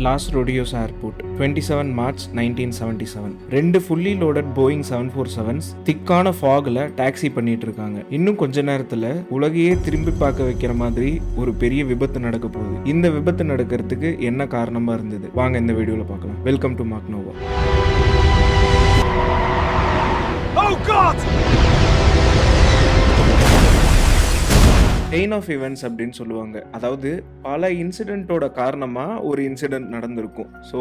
Loss Rodeos airport 27 March 1977. ரெண்டு fully loaded Boeing 747s திக்கான ஃபாக்ல taxi பண்ணிட்டு இருக்காங்க. இன்னும் கொஞ்ச நேரத்துல உலகையே திரும்பி பார்க்க வைக்கிற மாதிரி ஒரு பெரிய விபத்து நடக்க போகுது. இந்த விபத்து நடக்கிறதுக்கு என்ன காரணமா இருந்தது, வாங்க இந்த வீடியோல பார்க்கலாம். Welcome to Mark Nova. Oh God! Chain of events அப்படின்னு சொல்லுவாங்க. அதாவது பல இன்சிடென்ட்டோட காரணமா ஒரு இன்சிடென்ட் நடந்திருக்கும். ஸோ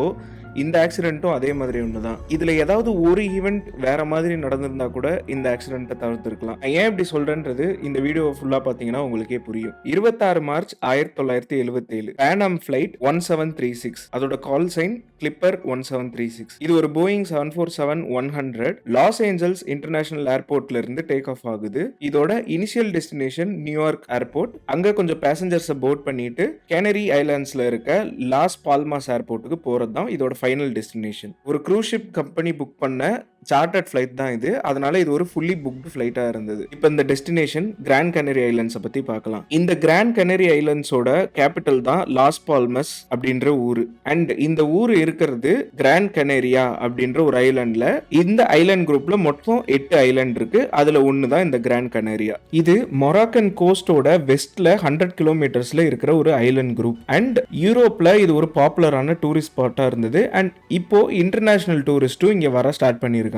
இந்த ஆக்சிடென்ட்டும் அதே மாதிரி ஒன்று தான். இதில் ஏதாவது ஒரு ஈவெண்ட் வேற மாதிரி நடந்திருந்தா கூட இந்த ஆக்சிடென்ட்டை தவிர்த்துருக்கலாம். ஏன் இப்படி சொல்றேன்றது இந்த வீடியோவை ஃபுல்லாக பார்த்தீங்கன்னா உங்களுக்கே புரியும். 26 மார்ச் 1977 பேனாம் ஃபிளைட் 1736, அதோட கால் சைன் கிளிப்பர் 1736. இது ஒரு போயிங் 747-100 லாஸ் ஏஞ்சல்ஸ் இன்டர்நேஷனல் ஏர்போர்ட்ல இருந்து டேக் ஆஃப் ஆகுது. இதோட இனிஷியல் டெஸ்டினேஷன் நியூயார்க் ஏர்போர்ட். அங்க கொஞ்சம் பேசஞ்சர்ஸை போர்ட் பண்ணிட்டு கேனரி ஐலாண்ட்ஸ்ல இருக்க லாஸ் பால்மாஸ் ஏர்போர்ட்டுக்கு போறது தான் இதோட ஃபைனல் டெஸ்டினேஷன். ஒரு க்ரூஸ் ஷிப் கம்பெனி புக் பண்ண சார்ட்டர்ட் ஃபிளைட் தான் இது. அதனால இது ஒரு ஃபுல்லி புக்டு ஃபிளைட்டா இருந்தது. இப்போ இந்த டெஸ்டினேஷன் கிராண்ட் கனரி ஐலாண்ட்ஸை பத்தி பார்க்கலாம். இந்த கிராண்ட் கனரி ஐலாண்ட்ஸோட கேபிட்டல் தான் லாஸ் பால்மஸ் அப்படின்ற ஊரு. அண்ட் இந்த ஊர் இருக்கிறது கிராண்ட் கனேரியா அப்படின்ற ஒரு ஐலாண்ட்ல. இந்த ஐலாண்ட் குரூப்ல மொத்தம் 8 ஐலாண்ட் இருக்கு. அதுல ஒன்னு தான் இந்த கிராண்ட் கனேரியா. இது மொராக்கன் கோஸ்டோட வெஸ்ட்ல 100 கிலோமீட்டர்ஸ்ல இருக்கிற ஒரு ஐலாண்ட் குரூப். அண்ட் யூரோப்ல இது ஒரு பாப்புலரான டூரிஸ்ட் ஸ்பாட்டா இருந்தது. அண்ட் இப்போ இன்டர்நேஷனல் டூரிஸ்டும் இங்க வர ஸ்டார்ட் பண்ணிருக்காங்க.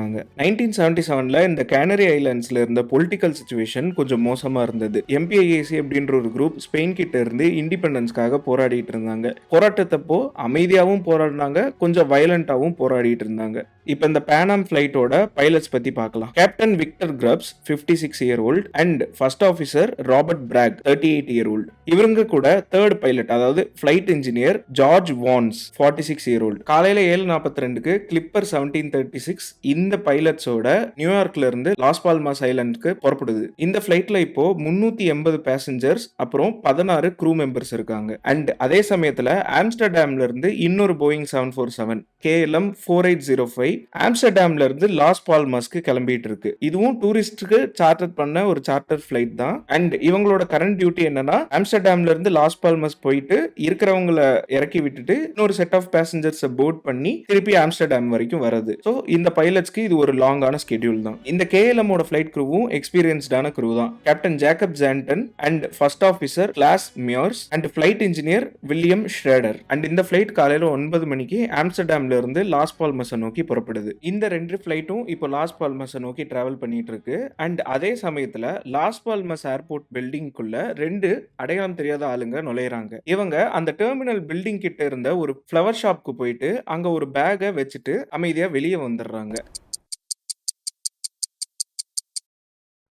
1977ல இந்த கேனரி ஐலாண்ட்ஸ்ல இருந்த பொலிட்டிக்கல் சிச்சுவேஷன் கொஞ்சம் மோசமா இருந்தது. எம்பிஐஏசி அப்படின்ற ஒரு குரூப் ஸ்பெயின் கிட்ட இருந்து இண்டிபெண்டன்ஸ்க்காக போராடிட்டு இருந்தாங்க. போராட்டத்தப்போ அமைதியாவும் போராடினாங்க, கொஞ்சம் வயலண்டாவும் போராடிட்டு இருந்தாங்க. இப்போ இந்த பேனாம் ஃபிளைட்டோட பைலட்ஸ் பத்தி பார்க்கலாம். Captain Victor Grubbs 56 year old and first officer Robert Bragg 38 year old. இவங்க கூட தேர்ட் பைலட் அதாவது flight engineer George Warns 46 year old. காலையில 7:42க்கு கிளிப்பர் 1736 இந்த பைலட்ஸோட நியூயார்க்ல இருந்து லாஸ் பால்மாஸ் ஐலாண்டுக்கு புறப்படுது. இந்த ஃபிளைட்ல இப்போ 380 பேசஞ்சர்ஸ் அப்புறம் 16 க்ரூ மெம்பர்ஸ் இருக்காங்க. அண்ட் அதே சமயத்துல ஆம்ஸ்டர்டாம்ல இருந்து இன்னொரு போயிங் 747 KLM 4805 ஆம்ஸ்டர்டாம்ல இருந்து லாஸ் பால்மாஸ்க்கு கிளம்பிட்டு இருக்கு. இதுவும் டூரிஸ்டுக்கு சார்ட்டர் பண்ண ஒரு சார்ட்டர் ஃபிளைட் தான். அண்ட் இவங்களோட கரண்ட் டியூட்டி என்னன்னா ஆம்ஸ்டர்டாம்ல இருந்து லாஸ் பால்மாஸ் போயிட்டு இருக்கிறவங்கள இறக்கி விட்டுட்டு இன்னொரு செட் ஆஃப் பேசஞ்சர்ஸ் போர்ட் பண்ணி திருப்பி ஆம்ஸ்டர்டாம் வரைக்கும் வரது. ஸோ இந்த பைலட்ஸ்க்கு இது ஒரு லாங்கான ஸ்கெடியூல் தான். இந்த KLM ஓட ஃபிளைட் க்ரூவும் எக்ஸ்பீரியன்ஸ்டான க்ரூ தான். Captain Jacob Zanten and first officer Klaas Meurs and flight engineer William Schreuder. And இந்த ஃபிளைட் காலையில 9 மணிக்கு ஆம்ஸ்டர்டாம்ல இருந்து லாஸ் பால்மஸை நோக்கி புறப்படுது. இந்த 2 ஃபிளைட்டும் இப்போ லாஸ் பால்மஸை நோக்கி டிராவல் பண்ணிட்டு இருக்கு. அண்ட் அதே சமயத்துல லாஸ் பால்மஸ் ஏர்போர்ட் பில்டிங்குள்ள 2 அடையாளம் தெரியாத ஆளுங்க நுழையறாங்க. இவங்க அந்த டெர்மினல் பில்டிங் கிட்ட இருந்த ஒரு ஃப்ளவர் ஷாப்க்கு போயிட்டு அங்க ஒரு பேக்கை வச்சுட்டு அமைதியா வெளியே வந்துடுறாங்க.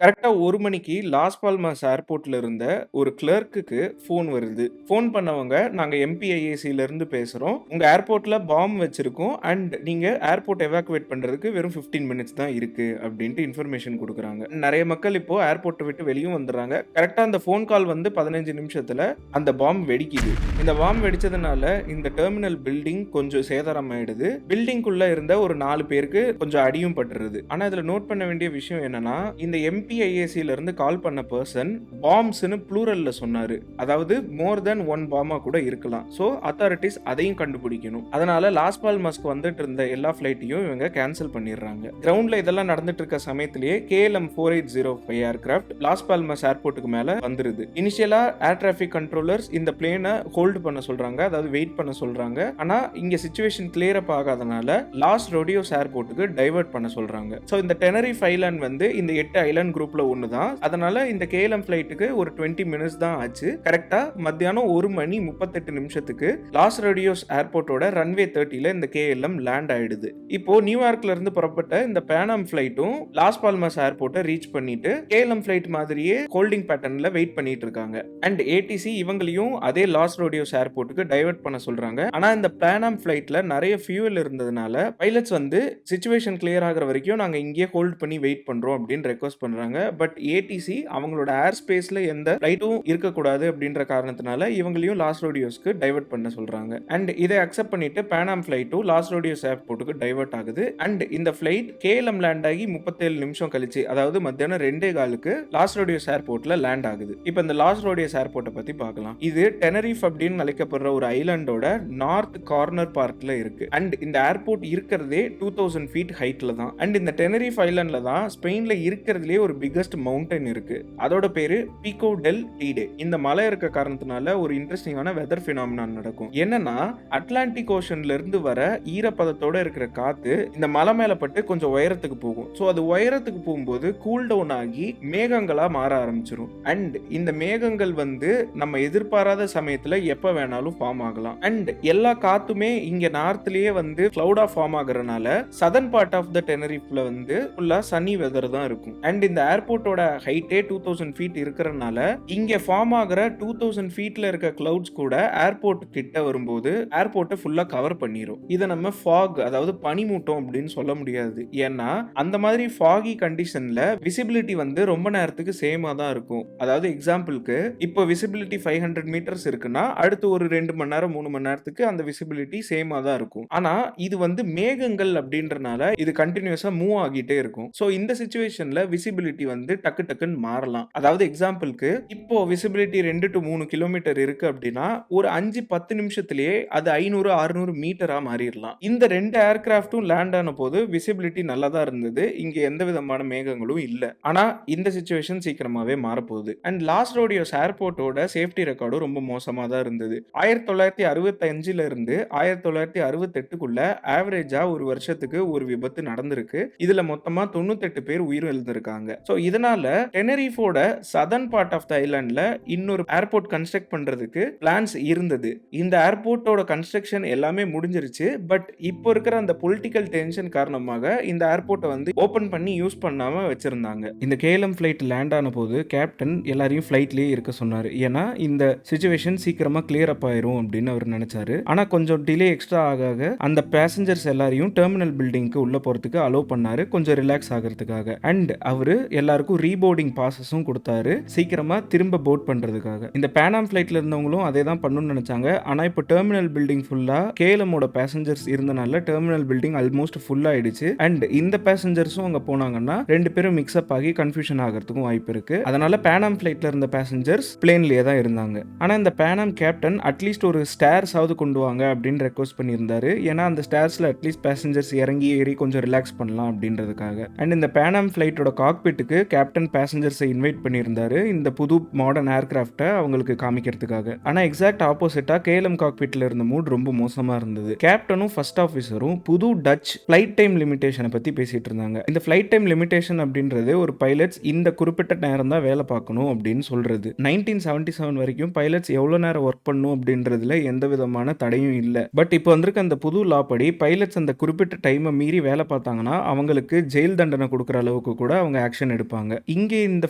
கரெக்டா 1 மணிக்கு லாஸ் பால்மாஸ் ஏர்போர்ட்ல இருந்த ஒரு கிளர்க்குக்கு போன் வருது. போன் பண்ணவங்க, நாங்க எம்பிஐஏசில இருந்து பேசுறோம், உங்க ஏர்போர்ட்ல பாம் வச்சிருக்கோம் அண்ட் நீங்க ஏர்போர்ட் எவாக்குவேட் பண்றதுக்கு வெறும் 15 மினிட்ஸ் தான் இருக்கு அப்படின்ட்டு இன்ஃபர்மேஷன் கொடுக்குறாங்க. நிறைய மக்கள் இப்போ ஏர்போர்ட்டை விட்டு வெளியும் வந்துடுறாங்க. கரெக்டா அந்த போன் கால் வந்து 15 நிமிஷத்துல அந்த பாம் வெடிக்குது. இந்த பாம் வெடிச்சதுனால இந்த டெர்மினல் பில்டிங் கொஞ்சம் சேதாரம் ஆயிடுது. பில்டிங்குள்ள இருந்த ஒரு 4 பேருக்கு கொஞ்சம் அடியும் பட்டுருது. ஆனா இதுல நோட் பண்ண வேண்டிய விஷயம் என்னன்னா, இந்த எம்பிஐஏசில இருந்து கால் பண்ண பர்சன் பாம்ஸ்னு ப்ளூரல்ல சொன்னாரு. அதாவது மோர் தென் 1 பாமா கூட இருக்கலாம். சோ அத்தாரிட்டிஸ் அதையும் கண்டுபிடிக்கணும். அதனால லாஸ் பால்மாஸ்க்கு வந்துட்டு இருந்த எல்லா ஃபிளைட்டையும் இவங்க கேன்சல் பண்ணிடுறாங்க. கிரவுண்ட்ல இதெல்லாம் நடந்துட்டு இருக்க சமயத்திலேயே KLM 4805 ஏர்கிராஃப்ட் லாஸ் பால்மாஸ் ஏர்போர்ட்டுக்கு மேல வந்துருது. இனிஷியலா ஏர் டிராபிக் கண்ட்ரோலர்ஸ் இந்த பிளேனை ஹோல்டு பண்ண சொல்றாங்க, அதாவது வெயிட் பண்ண சொல்றாங்க. ஆனா இங்க சிச்சுவேஷன் கிளியர் அப் ஆகாதனால லாஸ் ரோடியோஸ் ஏர்போர்ட்டுக்கு டைவர்ட் பண்ண சொல்றாங்க. சோ இந்த டெனரிஃப் ஐலாண்ட் வந்து இந்த 8 ஐலாண்ட் குரூப்ல ஒன்னு தான். அதனால இந்த KLM ஃபிளைட்டுக்கு ஒரு 20 மினிட்ஸ் தான் ஆச்சு. கரெக்டா மத்தியானம் 1:38 லாஸ் ரோடியோஸ் ஏர்போர்ட்டோட ரன்வே 30ல இந்த KLM லேண்ட் ஆயிடுது. இப்போ நியூயார்க்ல இருந்து புறப்பட்ட இந்த பேனாம் ஃபிளைட்டும் லாஸ் பால்மாஸ் ஏர்போர்ட்டை ரீச் பண்ணிட்டு KLM ஃபிளைட் மாதிரியே ஹோல்டிங் பேட்டர்ன்ல வெயிட் பண்ணிட்டு இருக்காங்க. அண்ட் ATC இவங்களையும் அதே லாஸ் ரோடியோஸ் ஏர்போர்ட்டுக்கு டைவர்ட் பண்ண சொல்றாங்க. ஆனா இந்த பேனாம் ஃபிளைட்ல நிறைய ஃபியூவல் இருந்ததுனால பைலட்ஸ் வந்து சிச்சுவேஷன் கிளியர் ஆகிற வரைக்கும் நாங்க இங்கே ஹோல்ட் பண்ணி வெயிட் பண்றோம் அப்படின்னு ரெக்வஸ்ட் பண்றாங்க. இருந்தாங்க. பட் ஏடிசி அவங்களோட ஏர் ஸ்பேஸ்ல எந்த ஃப்ளைட்டும் இருக்கக்கூடாது அப்படின்ற காரணத்தினால இவங்களையும் லாஸ் ரோடியோஸ்க்கு டைவர்ட் பண்ண சொல்றாங்க. அண்ட் இதை அக்செப்ட் பண்ணிட்டு பேனாம் ஃபிளைட்டும் லாஸ் ரோடியோஸ் ஏர்போர்ட்டுக்கு டைவர்ட் ஆகுது. அண்ட் இந்த ஃபிளைட் கேஎல்எம் லேண்ட் ஆகி 37 நிமிஷம் கழிச்சு, அதாவது மத்தியானம் 2:15க்கு லாஸ் ரோடியோஸ் ஏர்போர்ட்ல லேண்ட் ஆகுது. இப்போ இந்த லாஸ் ரோடியோஸ் ஏர்போர்ட்டை பத்தி பார்க்கலாம். இது டெனரிஃப் அப்படின்னு அழைக்கப்படுற ஒரு ஐலாண்டோட நார்த் கார்னர் பார்ட்ல இருக்கு. அண்ட் இந்த ஏர்போர்ட் இருக்கிறதே 2000 ஃபீட் ஹைட்ல தான். அண்ட் இந்த டெனரிஃப் ஐலாண்ட்ல தான் ஸ்பெயின்ல இருக்கிறதுலே ஒரு பிகஸ்ட் மவுண்டன் இருக்கு. அதோட பேரு பீகோ டெல் டீடே. இந்த மலை இருக்க காரணத்தினால ஒரு இன்ட்ரெஸ்டிங்கான வெதர் பினாமினான் நடக்கும். என்னன்னா அட்லாண்டிக் ஓஷன்ல இருந்து வர ஈரப்பதத்தோட இருக்கிற காத்து இந்த மலை மேல பட்டு கொஞ்சம் உயரத்துக்கு போகும். ஸோ அது உயரத்துக்கு போகும்போது கூல் டவுன் ஆகி மேகங்களா மாற ஆரம்பிச்சிடும். அண்ட் இந்த மேகங்கள் வந்து நம்ம எதிர்பாராத சமயத்துல எப்ப வேணாலும் ஃபார்ம் ஆகலாம். அண்ட் எல்லா காத்துமே இங்க நார்த்லயே வந்து கிளவுடா ஃபார்ம் ஆகுறதுனால சதர்ன் பார்ட் ஆஃப் த டெனரிஃப்ல வந்து ஃபுல்லா சன்னி வெதர் தான் இருக்கும். அண்ட் இந்த ஏர்போர்ட்டோட ஹைட்டே 2000 ஃபீட் இருக்கிறதுனால இங்க ஃபார்ம் ஆகிற 2000 ஃபீட்ல இருக்க கிளவுட்ஸ் கூட ஏர்போர்ட் கிட்ட வரும்போது ஏர்போர்ட்டை ஃபுல்லா கவர் பண்ணிரும். இதை நம்ம ஃபாக், அதாவது பனிமூட்டம் அப்படின்னு சொல்ல முடியாது. ஏன்னா அந்த மாதிரி ஃபாகி கண்டிஷன்ல விசிபிலிட்டி வந்து ரொம்ப நேரத்துக்கு சேமா தான் இருக்கும். அதாவது எக்ஸாம்பிளுக்கு இப்போ விசிபிலிட்டி 500 மீட்டர்ஸ் இருக்குன்னா அடுத்து ஒரு 2 மணி நேரம் 3 மணி நேரத்துக்கு அந்த விசிபிலிட்டி சேமா தான் இருக்கும். ஆனா இது வந்து மேகங்கள் அப்படின்றனால இது கண்டினியூஸா மூவ் ஆகிட்டே இருக்கும். சோ இந்த சிச்சுவேஷன்ல விசிபிலிட்டி வந்து டக்கு டக்குன்னு மாறலாம். அதாவது எக்ஸாம்பிளுக்கு இப்போ விசிபிலிட்டி 2 to 3 கிலோமீட்டர் இருக்கு அப்படின்னா ஒரு 5-10 நிமிஷத்திலேயே அது 500-600 மீட்டரா மாறிடலாம். இந்த 2 ஏர்கிராஃப்டும் லேண்ட் ஆன போது விசிபிலிட்டி நல்லா தான் இருந்தது. இங்க எந்த விதமான மேகங்களும் இல்ல. ஆனா இந்த சிச்சுவேஷன் சீக்கிரமாவே மாறப்போகுது. அண்ட் லாஸ் ரோடியோஸ் ஏர்போர்ட்டோட சேஃப்டி ரெக்கார்டும் ரொம்ப மோசமா தான் இருந்தது. 1965ல இருந்து 1968க்குள்ள ஆவரேஜா ஒரு வருஷத்துக்கு ஒரு விபத்து நடந்திருக்கு. இதுல மொத்தமா 98 பேர் உயிர் எழுந்திருக்காங்க. சோ இதனால டெனரிஃபோட சதர்ன் பார்ட் ஆஃப் த ஐலாண்ட்ல இன்னொரு ஏர்போர்ட் கன்ஸ்ட்ரக்ட் பண்றதுக்கு பிளான்ஸ் இருந்தது. இந்த ஏர்போர்ட்டோட கன்ஸ்ட்ரக்ஷன் எல்லாமே முடிஞ்சிருச்சு. பட் இப்போ இருக்கிற அந்த பொலிட்டிக்கல் டென்ஷன் காரணமாக இந்த ஏர்போர்ட்டை வந்து ஓபன் பண்ணி யூஸ் பண்ணாம வச்சிருந்தாங்க. இந்த கேஎல்எம் ஃபிளைட் லேண்ட் ஆன போது கேப்டன் எல்லாரையும் ஃபிளைட்லயே இருக்க சொன்னாரு. ஏன்னா இந்த சிச்சுவேஷன் சீக்கிரமா கிளியர் அப் ஆயிரும் அப்படின்னு அவர் நினைச்சாரு. ஆனா கொஞ்சம் டிலே எக்ஸ்ட்ரா ஆக அந்த பேசஞ்சர்ஸ் எல்லாரையும் டெர்மினல் பில்டிங்க்கு உள்ள போறதுக்கு அலோவ் பண்ணாரு, கொஞ்சம் ரிலாக்ஸ் ஆகிறதுக்காக. அண்ட் அவரு எல்லாருக்கும் ரீபோர்டிங் பாசஸும் கொடுத்தாரு, சீக்கிரமா திரும்ப போர்ட் பண்றதுக்காக. இந்த பேனாம் ஃபிளைட்ல இருந்தவங்களும் அதே தான் பண்ணணும்னு நினைச்சாங்க. ஆனா இப்போ டெர்மினல் பில்டிங் ஃபுல்லா கேஎல்எம்மோட பேசஞ்சர்ஸ் இருந்தனால டெர்மினல் பில்டிங் ஆல்மோஸ்ட் ஃபுல் ஆயிடுச்சு. அண்ட் இந்த பேசஞ்சர்ஸும் அங்க போனாங்கன்னா 2 பேரும் மிக்ஸ்அப் ஆகி கன்ஃபியூஷன் ஆகிறதுக்கும் வாய்ப்பு இருக்கு. அதனால பேனாம் ஃபிளைட்ல இருந்த பேசஞ்சர்ஸ் பிளேன்லயே தான் இருந்தாங்க. ஆனா இந்த பேனாம் கேப்டன் அட்லீஸ்ட் ஒரு ஸ்டேர்ஸ் ஆவது கொண்டு வாங்க அப்படின்னு ரெக்வஸ்ட் பண்ணியிருந்தாரு. ஏன்னா அந்த ஸ்டேர்ஸ்ல அட்லீஸ்ட் பேசஞ்சர்ஸ் இறங்கி ஏறி கொஞ்சம் ரிலாக்ஸ் பண்ணலாம் அப்படின்றதுக்காக. அண்ட் இந்த பேனாம் ஃபிளைட்டோட காக்பிட்டுக்கு கேப்டன் பேசஞ்சர்ஸை இன்வைட் பண்ணியிருந்தாரு, இந்த புது மாடர்ன் ஏர்கிராஃப்டை அவங்களுக்கு காமிக்கிறதுக்காக. ஆனா எக்ஸாக்ட் ஆப்போசிட்டா கேஎல்எம் காக்பிட்ல இருந்த மூட் ரொம்ப மோசமா இருந்தது. கேப்டனும் ஃபர்ஸ்ட் ஆஃபீஸரும் புது டச் ஃபிளைட் டைம் லிமிடேஷனை பத்தி பேசிட்டு இருந்தாங்க. இந்த ஃபிளைட் டைம் லிமிடேஷன் அப்படின்றது ஒரு பைலட்ஸ் இந்த குறிப்பிட்ட நேரம் தான் வேலை பார்க்கணும் அப்படின்னு சொல்றது. 1977 வரைக்கும் பைலட்ஸ் எவ்வளவு நேரம் ஒர்க் பண்ணணும் அப்படின்றதுல எந்த விதமான தடையும் இல்லை. பட் இப்போ வந்திருக்க அந்த புது லா படி பைலட்ஸ் அந்த குறிப்பிட்ட டைமை மீறி வேலை பார்த்தாங்கன்னா அவங்களுக்கு ஜெயில் தண்டனை கொடுக்குற அளவுக்கு கூட அவங்க ஆக்ஷன் எடுப்பாங்க. இங்கே இந்த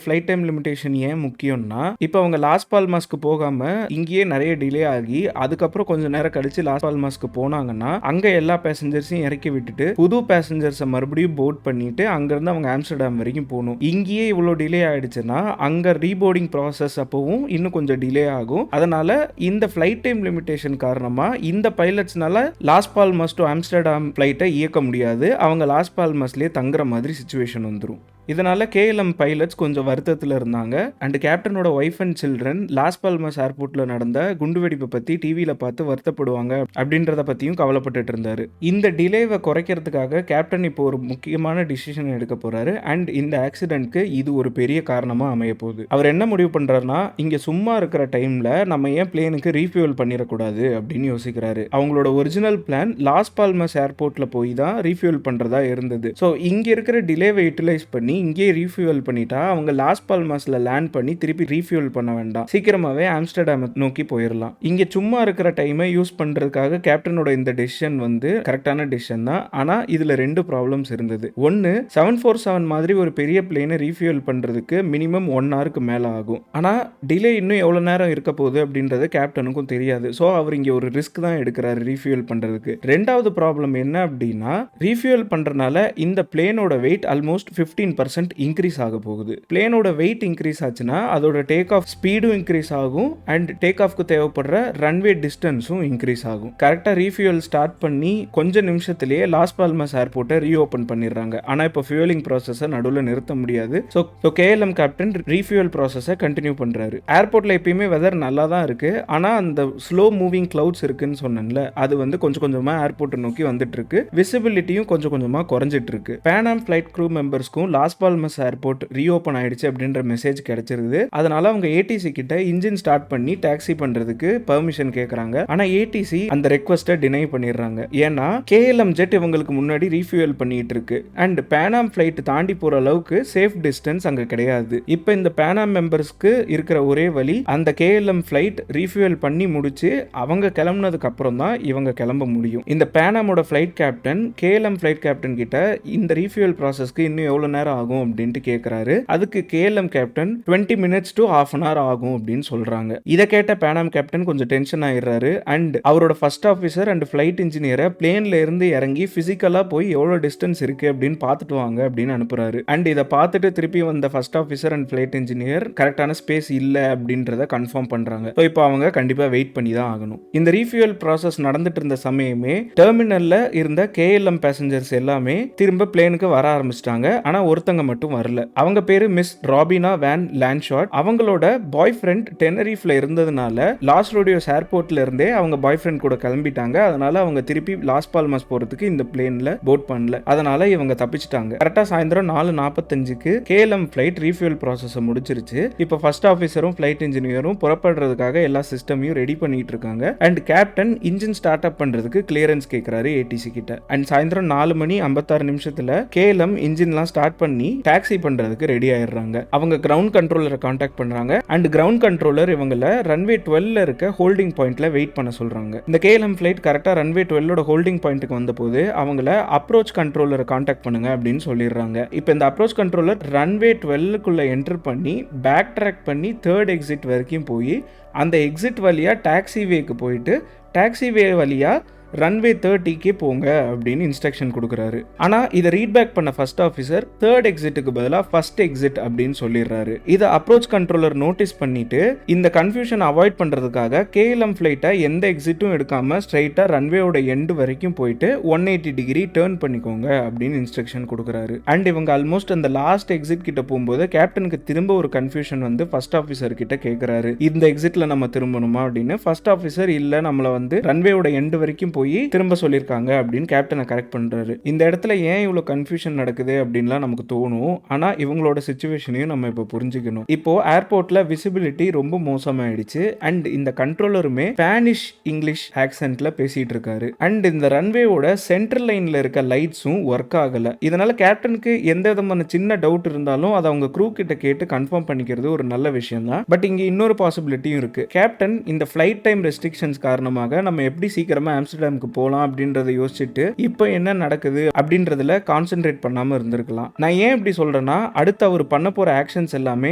ஃபிளைட் டைம் லிமிடேஷன் ஏன் முக்கியம்னா, இப்போ அவங்க லாஸ் பால்மாஸ்க்கு போகாம இங்கேயே நிறைய டிலே ஆகி அதுக்கப்புறம் கொஞ்சம் நேரம் கழிச்சு லாஸ் பால்மாஸ்க்கு போனாங்கன்னா அங்க எல்லா பேசஞ்சர்ஸையும் இறக்கி விட்டுட்டு புது பேசஞ்சர்ஸை மறுபடியும் போர்ட் பண்ணிட்டு அங்கிருந்து அவங்க ஆம்ஸ்டர்டாம் வரைக்கும் போகணும். இங்கேயே இவ்வளோ டிலே ஆயிடுச்சுன்னா அங்க ரீபோர்டிங் ப்ராசஸ் அப்பவும் இன்னும் கொஞ்சம் டிலே ஆகும். அதனால இந்த ஃபிளைட் டைம் லிமிடேஷன் காரணமா இந்த பைலட்ஸ்னால லாஸ் பால்மாஸ் டு ஆம்ஸ்டர்டாம் ஃபிளைட்டை இயக்க முடியாது. அவங்க லாஸ் பால்மாஸ்லயே தங்குற மாதிரி சிச்சுவேஷன் வந்துடும். இதனால கேஎல்எம் பைலட்ஸ் கொஞ்சம் வருத்தத்தில் இருந்தாங்க. அண்ட் கேப்டனோட wife and children Las Palmas ஏர்போர்ட்ல நடந்த குண்டுவெடிப்பை பத்தி டிவியில பார்த்து வருத்தப்படுவாங்க அப்படின்றத பத்தியும் கவலைப்பட்டுட்டு இருந்தாரு. இந்த டிலேவை குறைக்கிறதுக்காக கேப்டன் இப்போ ஒரு முக்கியமான டிசிஷன் எடுக்க போறாரு. அண்ட் இந்த ஆக்சிடென்ட்க்கு இது ஒரு பெரிய காரணமா அமைய போகுது. அவர் என்ன முடிவு பண்றாருன்னா, இங்க சும்மா இருக்கிற டைம்ல நம்ம ஏன் பிளேனுக்கு ரீஃபியூல் பண்ணிடக்கூடாது அப்படின்னு யோசிக்கிறாரு. அவங்களோட ஒரிஜினல் பிளான் லாஸ் பால்மாஸ் ஏர்போர்ட்ல போய் தான் ரீஃபியூல் பண்றதா இருந்தது. ஸோ இங்க இருக்கிற டிலேவை யூட்டிலைஸ் பண்ணி இங்கே ரீஃபியூல் பண்ணிட்டா அவங்க லாஸ் பால்மாஸ்ல லேண்ட் பண்ணி திருப்பி ரீஃபியூல் பண்ண வேண்டாம், சீக்கிரமாவே ஆம்ஸ்டர்டாம் நோக்கி போயிடலாம். இங்க சும்மா இருக்கிற டைமை யூஸ் பண்றதுக்காக கேப்டனோட இந்த டெசிஷன் வந்து கரெக்டான டெசிஷன் தான். ஆனா இதுல 2 ப்ராப்ளம்ஸ் இருந்தது. ஒன்னு, 747 மாதிரி ஒரு பெரிய பிளேனை ரீஃபியூல் பண்றதுக்கு மினிமம் 1 ஹவருக்கு மேல ஆகும். ஆனா டிலே இன்னும் எவ்வளவு நேரம் இருக்க போகுது அப்படின்றது கேப்டனுக்கும் தெரியாது. ஸோ அவர் இங்க ஒரு ரிஸ்க் தான் எடுக்கிறாரு ரீஃபியூல் பண்றதுக்கு. 2வது ப்ராப்ளம் என்ன அப்படின்னா, ரீஃபியூல் பண்றதுனால இந்த பிளேனோட வெயிட் ஆல்மோஸ்ட் 15% 15% இன்க்ரீஸ் ஆக போகுது. பிளேனோட வெயிட் இன்க்ரீஸ் ஆச்சுன்னா அதோட டேக் ஆஃப் ஸ்பீடும் இன்க்ரீஸ் ஆகும் அண்ட் டேக் ஆஃப்க்கு தேவைப்படுற ரன்வே டிஸ்டன்ஸும் இன்க்ரீஸ் ஆகும். கரெக்டாக ரீஃபியூல் ஸ்டார்ட் பண்ணி கொஞ்ச நிமிஷத்துலேயே லாஸ் பால்மஸ் ஏர்போர்ட்டை ரீஓப்பன் பண்ணிடுறாங்க. ஆனால் இப்போ ஃபியூலிங் ப்ராசஸை நடுவில் நிறுத்த முடியாது. ஸோ கேஎல்எம் கேப்டன் ரீஃபியூல் ப்ராசஸை கண்டினியூ பண்ணுறாரு. ஏர்போர்ட்டில் எப்பயுமே வெதர் நல்லா தான் இருக்குது. ஆனால் அந்த ஸ்லோ மூவிங் கிளவுட்ஸ் இருக்குன்னு சொன்னேன்ல, அது வந்து கொஞ்சம் கொஞ்சமாக ஏர்போர்ட்டை நோக்கி வந்துட்டு இருக்கு. விசிபிலிட்டியும் கொஞ்சம் கொஞ்சமாக குறைஞ்சிட்டு இருக்கு. பேனாம் ஃபிளைட் க்ரூ மெம்பர்ஸ்க்கும் லாஸ் பால்மஸ் ஏர்போர்ட் ரீஓப்பன் ஆயிடுச்சு அப்படின்ற மெசேஜ் கிடைச்சிருது. அதனால அவங்க ஏடிசி கிட்ட இன்ஜின் ஸ்டார்ட் பண்ணி டாக்ஸி பண்றதுக்கு பெர்மிஷன் கேட்கறாங்க. ஆனா ஏடிசி அந்த ரெக்வெஸ்ட்டை டினை பண்ணிடுறாங்க. ஏன்னா கேஎல்எம் ஜெட் இவங்களுக்கு முன்னாடி ரீஃபியூல் பண்ணிட்டு இருக்கு அண்ட் பேனாம் ஃபிளைட் தாண்டி போற அளவுக்கு சேஃப் டிஸ்டன்ஸ் அங்க கிடையாது. இப்போ இந்த பேனாம் மெம்பர்ஸ்க்கு இருக்கிற ஒரே வழி அந்த கேஎல்எம் ஃபிளைட் ரீஃபியூல் பண்ணி முடிச்சு அவங்க கிளம்புனதுக்கு அப்புறம் தான் இவங்க கிளம்ப முடியும். இந்த பேனாமோட flight captain KLM flight captain கிட்ட இந்த ரீஃபியூல் ப்ராசஸ்க்கு இன்னும் எவ்வளவு நேரம் ஆகும் அப்படின்ட்டு கேட்கிறாரு. அதுக்கு KLM captain 20 minutes to half an hour ஆகும் அப்படின்னு சொல்றாங்க. இதை கேட்ட பேனாம் கேப்டன் கொஞ்சம் டென்ஷன் ஆயிடுறாரு அண்ட் அவரோட ஃபர்ஸ்ட் ஆஃபீஸர் அண்ட் ஃபிளைட் இன்ஜினியரை பிளேன்ல இருந்து இறங்கி பிசிக்கலா போய் எவ்வளவு டிஸ்டன்ஸ் இருக்கு அப்படின்னு பார்த்துட்டு வாங்க அப்படின்னு அனுப்புறாரு. அண்ட் இதை பார்த்துட்டு திருப்பி வந்த first officer and flight engineer கரெக்டான ஸ்பேஸ் இல்ல அப்படின்றத கன்ஃபார்ம் பண்றாங்க. ஸோ இப்போ அவங்க கண்டிப்பா வெயிட் பண்ணி தான் ஆகணும். இந்த ரீஃபியூல் ப்ராசஸ் நடந்துட்டு இருந்த சமயமே டெர்மினல்ல இருந்த கேஎல்எம் பேசஞ்சர்ஸ் எல்லாமே திரும்ப பிளேனுக்கு வர ஆரம்பிச்சிட்டாங்க. ஆனா ஒருத்தங்க மட்டும் வரல. அவங்க பேரு மிஸ் ராபினா வேன் லான்ஷாட். அவங்களோட பாய் ஃப்ரெண்ட் டெனரிஃப்ல இருந்ததுனால லாஸ் ரோடியோஸ் ஏர்போர்ட்ல இருந்தே அவங்க பாய் ஃப்ரெண்ட் கூட கிளம்பிட்டாங்க. அதனால அவங்க திருப்பி லாஸ் பால்மாஸ் போறதுக்கு இந்த பிளேன்ல போட் பண்ணல. அதனால இவங்க தப்பிச்சிட்டாங்க. கரெக்டா சாயந்தரம் 4:45க்கு கேஎல்எம் ஃபிளைட் ரீஃபியூல் ப்ராசஸ் முடிச்சிருச்சு. இப்போ ஃபர்ஸ்ட் ஆஃபீஸரும் ஃபிளைட் இன்ஜினியரும் புறப்படுறதுக்காக எல்லா சிஸ்டமையும் ரெடி பண்ணிட்டு இருக்காங்க. And captain engine start up பண்றதுக்கு கிளியரன்ஸ் கேட்கிறாரு ஏடிசி கிட்ட. அண்ட் சாயந்தரம் 4:56 கேஎல்எம் இன்ஜின்லாம் ஸ்டார்ட் பண்ணி டாக்ஸி பண்றதுக்கு ரெடி ஆயிடுறாங்க. அவங்க கிரவுண்ட் கண்ட்ரோலரை கான்டாக்ட் பண்றாங்க அண்ட் கிரவுண்ட் கண்ட்ரோலர் இவங்கள ரன்வே 12ல இருக்க ஹோல்டிங் பாயிண்ட்ல வெயிட் பண்ண சொல்றாங்க. இந்த கேஎல்எம் ஃபிளைட் கரெக்டா ரன்வே 12ஓட ஹோல்டிங் பாயிண்ட்டுக்கு வந்தபோது அவங்கள அப்ரோச் கண்ட்ரோலரை கான்டாக்ட் பண்ணுங்க அப்படின்னு சொல்லிடுறாங்க. இப்போ இந்த அப்ரோச் கண்ட்ரோலர் ரன்வே 12க்குள்ள என்டர் பண்ணி பேக் ட்ராக் பண்ணி தேர்ட் எக்ஸிட் வரைக்கும் போய் அந்த எக்ஸிட் வழியா டாக்ஸி வேக்கு போயிட்டு டாக்ஸி வே வழியா ரன்வே 30க்கே போங்க அப்படின்னு இன்ஸ்ட்ரக்ஷன் கொடுக்குறாரு. ஆனால் இதை ரீட் பேக் பண்ண ஃபர்ஸ்ட் ஆஃபீஸர் தேர்ட் எக்ஸிட்டுக்கு பதிலாக ஃபர்ஸ்ட் எக்ஸிட் அப்படின்னு சொல்லிடுறாரு. இதை அப்ரோச் கண்ட்ரோலர் நோட்டீஸ் பண்ணிட்டு இந்த கன்ஃபியூஷன் அவாய்ட் பண்ணுறதுக்காக கேஎல்எம் ஃபிளைட்டை எந்த எக்ஸிட்டும் எடுக்காம ஸ்ட்ரைட்டாக ரன்வேயோட எண்டு வரைக்கும் போயிட்டு 180 டிகிரி டேர்ன் பண்ணிக்கோங்க அப்படின்னு இன்ஸ்ட்ரக்ஷன் கொடுக்குறாரு. அண்ட் இவங்க ஆல்மோஸ்ட் அந்த லாஸ்ட் எக்ஸிட் கிட்ட போகும்போது கேப்டனுக்கு திரும்ப ஒரு கன்ஃபியூஷன் வந்து ஃபர்ஸ்ட் ஆஃபீஸர் கிட்ட கேட்குறாரு, இந்த எக்ஸிட்ல நம்ம திரும்பணுமா அப்படின்னு. ஃபர்ஸ்ட் ஆஃபீஸர் இல்லை, நம்மளை வந்து ரன்வேயோட எண்டு வரைக்கும் போய் திரும்ப சொல்லியிருக்காங்க அப்படின்னு கேப்டனை கரெக்ட் பண்றாரு. இந்த இடத்துல ஏன் இவ்வளவு கன்ஃபியூஷன் நடக்குது அப்படின்லாம் நமக்கு தோணும். ஆனா இவங்களோட சிச்சுவேஷனையும் நம்ம இப்போ புரிஞ்சுக்கணும். இப்போ ஏர்போர்ட்ல விசிபிலிட்டி ரொம்ப மோசமாயிடுச்சு அண்ட் இந்த கண்ட்ரோலருமே ஸ்பானிஷ் இங்கிலீஷ் ஆக்சென்ட்ல பேசிட்டு இருக்காரு. அண்ட் இந்த ரன்வேவோட சென்ட்ரல் லைன்ல இருக்க லைட்ஸும் ஒர்க் ஆகல. இதனால கேப்டனுக்கு எந்த விதமான சின்ன டவுட் இருந்தாலும் அதை அவங்க க்ரூ கிட்ட கேட்டு கன்ஃபார்ம் பண்ணிக்கிறது ஒரு நல்ல விஷயம் தான். பட் இங்க இன்னொரு பாசிபிலிட்டியும் இருக்கு. கேப்டன் இந்த ஃபிளைட் டைம் ரெஸ்ட்ரிக்ஷன்ஸ் காரணமாக நம்ம எப்படி சீக்கிரமா ஆம்ஸ்டர்டாம் போலாம் அப்படின்றத யோசிச்சுட்டு இப்போ என்ன நடக்குது அப்படின்றதுல கான்சென்ட்ரேட் பண்ணாம இருந்திருக்கலாம். நான் ஏன் இப்படி சொல்றேன்னா அடுத்து அவர் பண்ண போற ஆக்ஷன்ஸ் எல்லாமே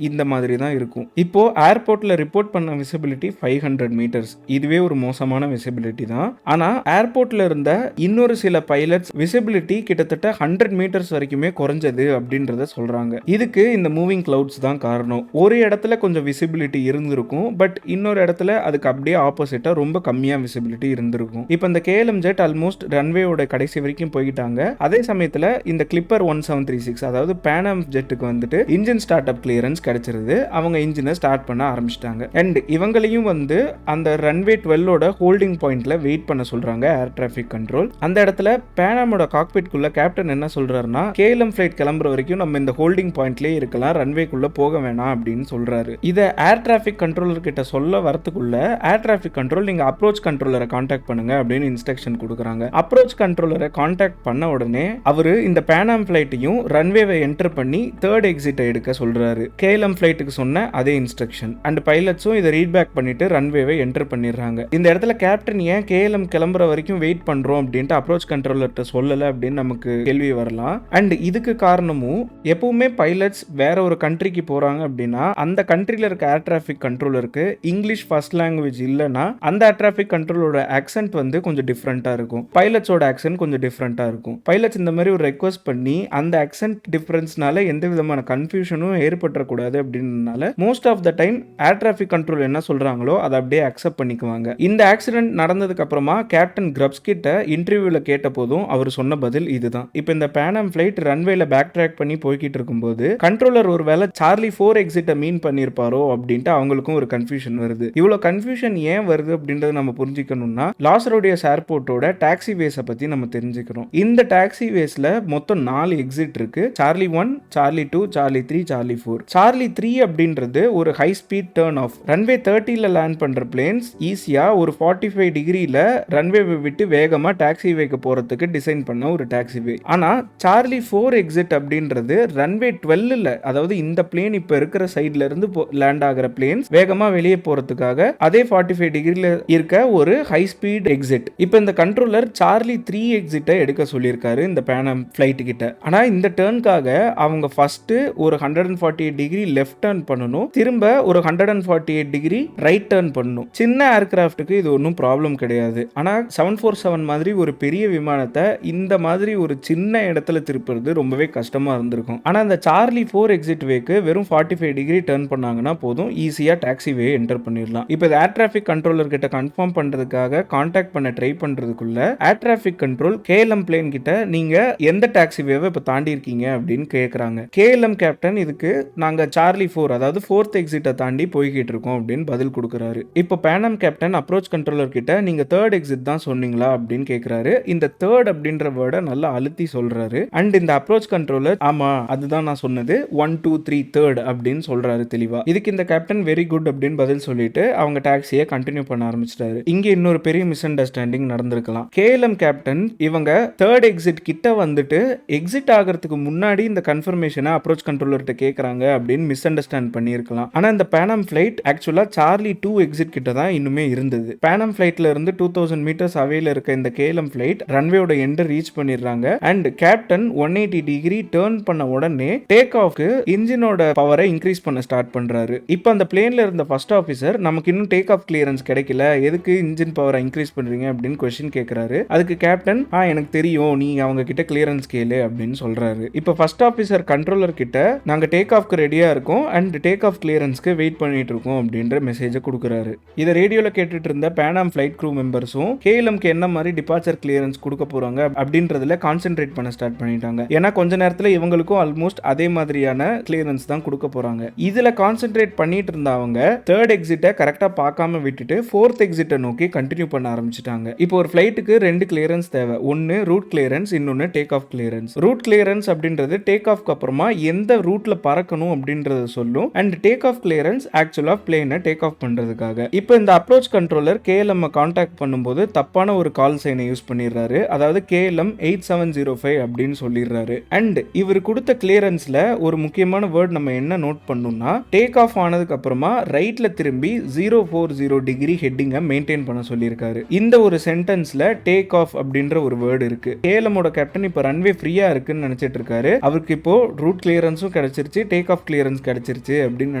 இந்த மாதிரி தான் இருக்கும். இப்போ ஏர்போர்ட்ல ரிப்போர்ட் பண்ண விசிபிலிட்டி 500 மீட்டர்ஸ். இதுவே ஒரு மோசமான விசிபிலிட்டி தான். ஆனா ஏர்போர்ட்ல இருந்த இன்னொரு சில பைலட்ஸ் விசிபிலிட்டி கிட்டத்தட்ட 100 மீட்டர்ஸ் வரைக்குமே குறைஞ்சது அப்படின்றத சொல்றாங்க. இதுக்கு இந்த மூவிங் கிளவுட்ஸ் தான் காரணம். ஒரு இடத்துல கொஞ்சம் விசிபிலிட்டி இருந்திருக்கும், பட் இன்னொரு இடத்துல அதுக்கு அப்படியே ஆப்போசிட்டா ரொம்ப கம்மியா விசிபிலிட்டி இருந்திருக்கும். இப்போ இந்த கேஎல்எம் ஜெட் ஆல்மோஸ்ட் ரன்வேயோட கடைசி வரைக்கும் போயிட்டாங்க. அதே சமயத்தில் இந்த கிளிப்பர் 1736 அதாவது பேனாம் ஜெட்டுக்கு வந்துட்டு இன்ஜின் ஸ்டார்ட் அப் கிளியரன்ஸ் கிடைச்சிருது. அவங்க இன்ஜினை ஸ்டார்ட் பண்ண ஆரம்பிச்சிட்டாங்க. அண்ட் இவங்களையும் வந்து அந்த ரன்வே 12ஓட ஹோல்டிங் பாயிண்ட்ல வெயிட் பண்ண சொல்றாங்க ஏர் டிராஃபிக் கண்ட்ரோல். அந்த இடத்துல பேனாமோட காக்பிட்குள்ள கேப்டன் என்ன சொல்றாருன்னா, கேஎல்எம் ஃபிளைட் கிளம்புற வரைக்கும் நம்ம இந்த ஹோல்டிங் பாயிண்ட்லயே இருக்கலாம், ரன்வேக்குள்ள போக வேணாம் அப்படின்னு சொல்றாரு. இதை ஏர் டிராஃபிக் கண்ட்ரோலர் கிட்ட சொல்ல வரதுக்குள்ள ஏர் டிராஃபிக் கண்ட்ரோல் நீங்க அப்ரோச் கண்ட்ரோலரை கான்டாக்ட் பண்ணுங்க அப்படின்னு இன்ஸ்ட்ரக்ஷன் கொடுக்குறாங்க. அப்ரோச் கண்ட்ரோலரை கான்டாக்ட் பண்ண உடனே அவரு இந்த பேனாம் ஃபிளைட்டையும் ரன்வேவை என்டர் பண்ணி தேர்ட் எக்ஸிட்டை எடுக்க சொல்றாரு. கேஎல்எம் ஃபிளைட்டுக்கு சொன்ன அதே இன்ஸ்ட்ரக்ஷன். அண்ட் பைலட்ஸும் இதை ரீட் பேக் பண்ணிட்டு ரன்வேவை என்டர் பண்ணிடுறாங்க. இந்த இடத்துல கேப்டன் ஏன் கேஎல்எம் கிளம்புற வரைக்கும் வெயிட் பண்றோம் அப்படின்ட்டு அப்ரோச் கண்ட்ரோலர்கிட்ட சொல்லல அப்படின்னு நமக்கு கேள்வி வரலாம். அண்ட் இதுக்கு காரணமும் எப்பவுமே பைலட்ஸ் வேற ஒரு கண்ட்ரிக்கு போறாங்க அப்படின்னா அந்த கண்ட்ரில இருக்க ஏர் டிராஃபிக் கண்ட்ரோலருக்கு இங்கிலீஷ் ஃபர்ஸ்ட் லாங்குவேஜ் இல்லைன்னா அந்த ஏர் டிராஃபிக் கண்ட்ரோலரோட ஆக்சென்ட் வந்து வந்து கொஞ்சம் டிஃப்ரெண்டா இருக்கும், பைலட்ஸோட ஆக்சென்ட் கொஞ்சம் டிஃப்ரெண்டா இருக்கும். பைலட்ஸ் இந்த மாதிரி ஒரு ரெக்வஸ்ட் பண்ணி அந்த ஆக்சென்ட் டிஃபரன்ஸ்னால எந்த விதமான கன்ஃபியூஷனும் ஏற்பட்டுறக்கூடாது அப்படின்றதுனால most of the time air traffic control என்ன சொல்றாங்களோ அதை அப்படியே அக்செப்ட் பண்ணிக்குவாங்க. இந்த ஆக்சிடென்ட் நடந்ததுக்கு அப்புறமா கேப்டன் கிரப்ஸ் கிட்ட இன்டர்வியூல கேட்ட போதும் அவர் சொன்ன பதில் இதுதான். இப்போ இந்த பேனம் ஃபிளைட் ரன்வேல பேக் ட்ராக் பண்ணி போய்கிட்டு இருக்கும்போது கண்ட்ரோலர் ஒரு வேளை சார்லி 4 எக்ஸிட்டை மீன் பண்ணியிருப்பாரோ அப்படின்ட்டு அவங்களுக்கும் ஒரு கன்ஃபியூஷன் வருது. இவ்வளோ கன்ஃபியூஷன் ஏன் வருது அப்படின்றத நம்ம புரிஞ்சுக்கணும்னா லாஸ் ரோடியஸ் ஏர்போர்ட்டோட டாக்ஸி வேஸை பத்தி நம்ம தெரிஞ்சுக்கிறோம். இந்த டாக்ஸி வேஸ்ல மொத்தம் 4 எக்ஸிட் இருக்கு. Charlie 1, Charlie 2, Charlie 3, Charlie 4. Charlie 3 அப்படின்றது ஒரு high speed turn off. Runway 30ல லேண்ட் பண்ற பிளேன்ஸ் ஈஸியா ஒரு 45 டிகிரில ரன்வே விட்டு வேகமா டாக்ஸி வேக்கு போறதுக்கு டிசைன் பண்ண ஒரு டாக்ஸி வே. ஆனா சார்லி 4 எக்ஸிட் அப்படின்றது ரன்வே 12ல, அதாவது இந்த பிளேன் இப்ப இருக்கிற சைட்ல இருந்து லேண்ட் ஆகிற பிளேன்ஸ் வேகமா வெளியே போறதுக்காக அதே 45 டிகிரில இருக்க ஒரு ஹை ஸ்பீட் எக்ஸிட். இப்போ இந்த கண்ட்ரோலர் சார்லி 3 எக்ஸிட்டை எடுக்க சொல்லியிருக்காரு இந்த பேனம் ஃபிளைட் கிட்ட. ஆனா இந்த டர்னுக்காக அவங்க ஃபர்ஸ்ட் ஒரு 148 டிகிரி லெஃப்ட் டர்ன் பண்ணணும், திரும்ப ஒரு 148 டிகிரி ரைட் டர்ன் பண்ணணும். சின்ன ஏர்கிராஃப்ட்டுக்கு இது ஒன்றும் ப்ராப்ளம் கிடையாது. ஆனா 747 மாதிரி ஒரு பெரிய விமானத்தை இந்த மாதிரி ஒரு சின்ன இடத்துல திருப்புறது ரொம்பவே கஷ்டமா இருந்திருக்கும். ஆனா இந்த சார்லி 4 எக்ஸிட் வேக்கு வெறும் 45 டிகிரி டர்ன் பண்ணாங்கன்னா போதும், ஈஸியா டாக்ஸி வே என்டர் பண்ணிடலாம். இப்போ ஏர் டிராஃபிக் கண்ட்ரோலர் கிட்ட கன்ஃபார்ம் பண்றதுக்காக கான்டாக்ட் பண்ண ட்ரை பண்றதுக்குள்ள air traffic control KLM plane கிட்ட நீங்க எந்த டாக்ஸி வேவை இப்ப தாண்டி இருக்கீங்க அப்படின்னு கேக்குறாங்க. KLM கேப்டன் இதுக்கு நாங்க சார்லி 4 அதாவது 4th எக்ஸிட்டை தாண்டி போய்கிட்டு இருக்கோம் அப்படின்னு பதில் கொடுக்குறாரு. இப்போ பேனம் கேப்டன் அப்ரோச் கண்ட்ரோலர் கிட்ட நீங்க 3rd எக்ஸிட் தான் சொன்னீங்களா அப்படின்னு கேக்குறாரு. இந்த 3rd அப்படின்ற வேர்டை நல்லா அழுத்தி சொல்றாரு. அண்ட் இந்த அப்ரோச் கண்ட்ரோலர் ஆமா அதுதான் நான் சொன்னது 1 2 3 3rd அப்படின்னு சொல்றாரு தெளிவா. இதுக்கு இந்த கேப்டன் வெரி குட் அப்படின்னு பதில் சொல்லிட்டு அவங்க டாக்ஸியை கண்டினியூ பண்ண ஆரம்பிச்சிட்டாரு. இங்க இன்னொரு பெரிய மிஸ் அண்டர்ஸ்டாண்டிங் நடந்திருக்கலாம். KLM கேப்டன் இவங்க 3rd எக்ஸிட் கிட்ட வந்துட்டு எக்ஸிட் ஆகிறதுக்கு முன்னாடி இந்த கன்ஃபர்மேஷனை அப்ரோச் கண்ட்ரோலர்கிட்ட கேட்கறாங்க அப்படின்னு மிஸ் அண்டர்ஸ்டாண்ட் பண்ணியிருக்கலாம். ஆனா இந்த பேனம் ஃபிளைட் ஆக்சுவலா சார்லி 2 எக்ஸிட் கிட்ட தான் இன்னுமே இருந்தது. பேனம் ஃபிளைட்ல இருந்து 2000 மீட்டர்ஸ் அவேல இருக்க இந்த KLM ஃபிளைட் ரன்வேயோட எண்ட் ரீச் பண்ணிடுறாங்க. அண்ட் கேப்டன் 180 டிகிரி டர்ன் பண்ண உடனே டேக் ஆஃப்க்கு இன்ஜினோட பவரை இன்க்ரீஸ் பண்ண ஸ்டார்ட் பண்றாரு. இப்போ அந்த பிளேன்ல இருந்த ஃபர்ஸ்ட் ஆஃபீஸர் நமக்கு இன்னும் டேக் ஆஃப் கிளியரன்ஸ் கிடைக்கல, எதுக்கு இன்ஜின் பவரை இன்க்ரீஸ் பண்றீங்க அப்படின்னு கொஸ்டின் கேட்கிறாரு. அதுக்கு கேப்டன் எனக்கு தெரியும், நீ அவங்க கிட்ட கிளியரன்ஸ் கேளு அப்படின்னு சொல்றாரு. இப்போ ஃபர்ஸ்ட் ஆஃபீஸர் கண்ட்ரோலர் கிட்ட நாங்க டேக் ஆஃப்க்கு ரெடியா இருக்கோம் அண்ட் டேக் ஆஃப் கிளியரன்ஸ்க்கு வெயிட் பண்ணிட்டு இருக்கோம் அப்படின்ற மெசேஜை கொடுக்குறாரு. இதை ரேடியோல கேட்டுட்டு இருந்த பேனம் ஃபிளைட் க்ரூ மெம்பர்ஸும் KLMக்கு என்ன மாதிரி டிபார்ச்சர் கிளியரன்ஸ் கொடுக்க போறாங்க அப்படின்றதுல கான்சென்ட்ரேட் பண்ண ஸ்டார்ட் பண்ணிட்டாங்க. ஏன்னா கொஞ்ச நேரத்தில் இவங்களுக்கும் ஆல்மோஸ்ட் அதே மாதிரியான கிளியரன்ஸ் தான் கொடுக்க போறாங்க. இதுல கான்சென்ட்ரேட் பண்ணிட்டு இருந்த அவங்க 3rd எக்ஸிட்டை கரெக்டா பார்க்காம விட்டுட்டு 4th எக்ஸிட்டை நோக்கி கண்டினியூ பண்ண ஆரம்பிச்சிட்டாங்க. இப்போ ஒரு ஃபிளைட்டுக்கு 2 கிளியரன்ஸ் தேவை. ஒன்னு ரூட் கிளியரன்ஸ், இன்னொன்னு take off clearance. Route clearance அப்படின்றது டேக் ஆஃப்க்கு அப்புறமா எந்த ரூட்ல பறக்கணும் அப்படின்றத சொல்லும். அண்ட் டேக் ஆஃப் கிளியரன்ஸ் ஆக்சுவலா பிளேனை டேக் ஆஃப் பண்றதுக்காக. இப்போ இந்த அப்ரோச் கண்ட்ரோலர் KLM கான்டாக்ட் பண்ணும்போது தப்பான ஒரு கால் சைனை யூஸ் பண்ணிடுறாரு. அதாவது KLM 8705 அப்படின்னு சொல்லிடுறாரு. அண்ட் இவர் கொடுத்த கிளியரன்ஸ்ல ஒரு முக்கியமான வேர்ட் நம்ம என்ன நோட் பண்ணணும்னா, டேக் ஆஃப் ஆனதுக்கு அப்புறமா ரைட்ல திரும்பி 040 டிகிரி ஹெட்டிங்கை மெயின்டைன் பண்ண சொல்லியிருக்காரு. இந்த ஒரு சென்டென்ஸ்ல டேக் ஆஃப் அப்படின்ற ஒரு வேர்டு இருக்கு. KLMோட கேப்டன் இப்போ ரன்வே ஃப்ரீயா இருக்குன்னு நினைச்சிட்டு இருக்காரு. அவருக்கு இப்போ ரூட் கிளியரன்ஸும் கிடைச்சிருச்சு, டேக் ஆஃப் கிளியரன்ஸ் கிடைச்சிருச்சு அப்படின்னு